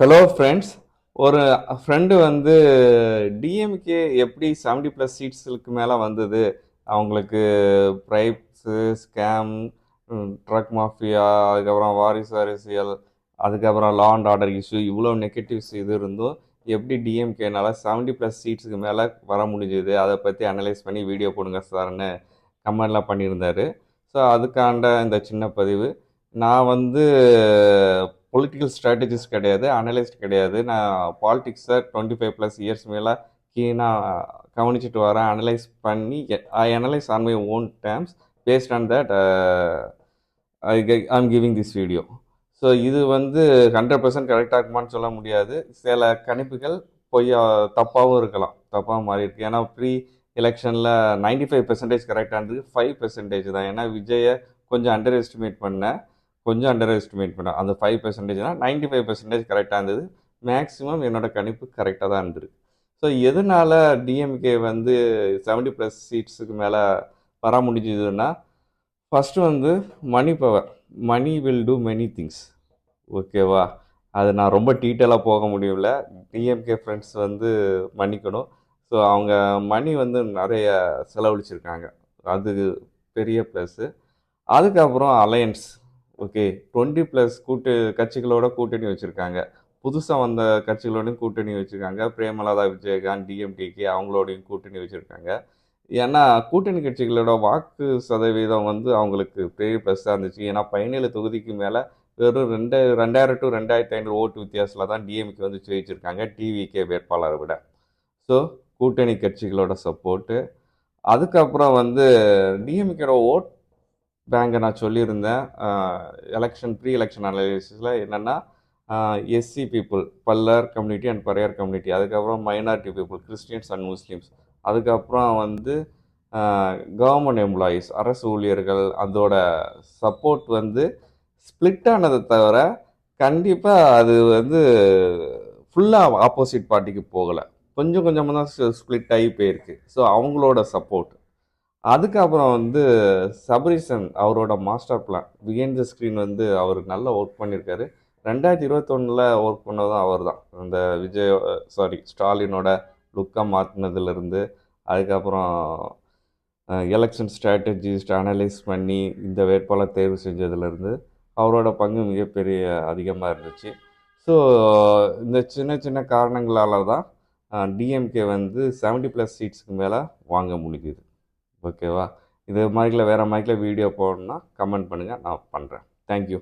Hello friends. ஒரு friend வந்து DMK எப்படி 70 ப்ளஸ் சீட்ஸுக்கு மேலே வந்தது, அவங்களுக்கு பிரைப்ஸு, ஸ்கேம், ட்ரக் மாஃபியா, அதுக்கப்புறம் வாரிசு அரசியல், அதுக்கப்புறம் லா அண்ட் ஆர்டர் இஷ்யூ, இவ்வளோ நெகட்டிவ்ஸ் இது இருந்தும் எப்படி டிஎம்கேனால 70 ப்ளஸ் சீட்ஸுக்கு மேலே வர முடிஞ்சுது, அதை பற்றி அனலைஸ் பண்ணி வீடியோ போடுங்க சார்னு கமெண்ட்லாம் பண்ணியிருந்தாரு. ஸோ அதுக்காண்ட இந்த சின்ன பதிவு. நான் வந்து பொலிட்டிக்கல் ஸ்ட்ராட்டஜிஸ்ட் கிடையாது, அனலிஸ்ட் கிடையாது. நான் பாலிடிக்ஸை 25 ப்ளஸ் இயர்ஸ் மேலே கீனாக கவனிச்சுட்டு வரேன். அனலைஸ் பண்ணி I analyse on my own terms. Based on that I'm giving this video. So இது வந்து 100% கரெக்டாக இருக்குமான்னு சொல்ல முடியாது. சில கணிப்புகள் பொய்யா தப்பாகவும் இருக்கலாம், தப்பாக மாறி இருக்கு. ஏன்னா ப்ரீ எலெக்ஷனில் 95% கரெக்டாக இருந்தது, 5% தான். ஏன்னா விஜயை கொஞ்சம் அண்டர் எஸ்டிமேட் பண்ணேன், அந்த 5%னா 95% கரெக்டாக இருந்தது. மேக்ஸிமம் என்னோட கணிப்பு கரெக்டாக தான் இருந்திருக்கு. ஸோ எதனால டிஎம்கே வந்து 70 ப்ளஸ் சீட்ஸுக்கு மேலே வர முடிஞ்சதுன்னா, ஃபஸ்ட்டு வந்து money power. Money will do many things. ஓகேவா? அது நான் ரொம்ப டீட்டெயிலாக போக முடியல. டிஎம்கே ஃப்ரெண்ட்ஸ் வந்து மன்னிக்கணும். ஸோ அவங்க மணி வந்து நிறைய செலவழிச்சிருக்காங்க, அது பெரிய ப்ளஸ்ஸு. அதுக்கப்புறம் அலையன்ஸ். ஓகே, 20 ப்ளஸ் கட்சிகளோட கூட்டணி வச்சுருக்காங்க. புதுசாக வந்த கட்சிகளோடையும் கூட்டணி வச்சுருக்காங்க. பிரேமலதா விஜயகாந்த், டிஎம்டிகே அவங்களோடையும் கூட்டணி வச்சுருக்காங்க. ஏன்னா கூட்டணி கட்சிகளோட வாக்கு சதவீதம் வந்து அவங்களுக்கு பெரிய ப்ளஸ்ஸாக இருந்துச்சு. ஏன்னா 17 தொகுதிக்கு மேலே வெறும் 2000 டு 2500 ஓட்டு வித்தியாசத்தில் தான் டிஎம்கே வந்து ஜெயிச்சிருக்காங்க, டிவிகே வேட்பாளரை விட. ஸோ கூட்டணி கட்சிகளோட சப்போர்ட்டு. அதுக்கப்புறம் வந்து டிஎம்கேட ஓட் பேங்கை நான் சொல்லியிருந்தேன் ப்ரீ எலெக்ஷன் அனாலிசிஸில். என்னென்னா SC people, Pallar community and Paraiyar community, அதுக்கப்புறம் minority people, Christians and Muslims, அதுக்கப்புறம் வந்து கவர்மெண்ட் எம்ப்ளாயீஸ், அரசு ஊழியர்கள், அதோட சப்போர்ட் வந்து ஸ்ப்ளிட் ஆனதை தவிர கண்டிப்பாக அது வந்து ஃபுல்லாக ஆப்போசிட் பார்ட்டிக்கு போகலை, கொஞ்சம் கொஞ்சமாக தான் ஸ்ப்ளிட் ஆகி போயிருக்கு. ஸோ அவங்களோட சப்போர்ட். அதுக்கப்புறம் வந்து சபரீசன் அவரோட master plan behind the screen வந்து அவர் நல்லா ஒர்க் பண்ணியிருக்காரு. 2021 ஒர்க் பண்ணதும் அவர் தான். அந்த ஸ்டாலினோட லுக்கை மாற்றினதுலேருந்து, அதுக்கப்புறம் எலெக்ஷன் ஸ்ட்ராட்டஜிஸ்ட் அனலைஸ் பண்ணி இந்த வேட்பாளர் தேர்வு செஞ்சதுலேருந்து அவரோட பங்கு மிகப்பெரிய அதிகமாக இருந்துச்சு. ஸோ இந்த சின்ன சின்ன காரணங்களால் தான் டிஎம்கே வந்து 70 ப்ளஸ் சீட்ஸுக்கு மேலே வாங்க முடியுது. ஓகேவா? இது மாதிரில வேறு மாதிரில வீடியோ போடணுன்னா கமெண்ட் பண்ணுங்கள், நான் பண்ணுறேன். தேங்க்யூ.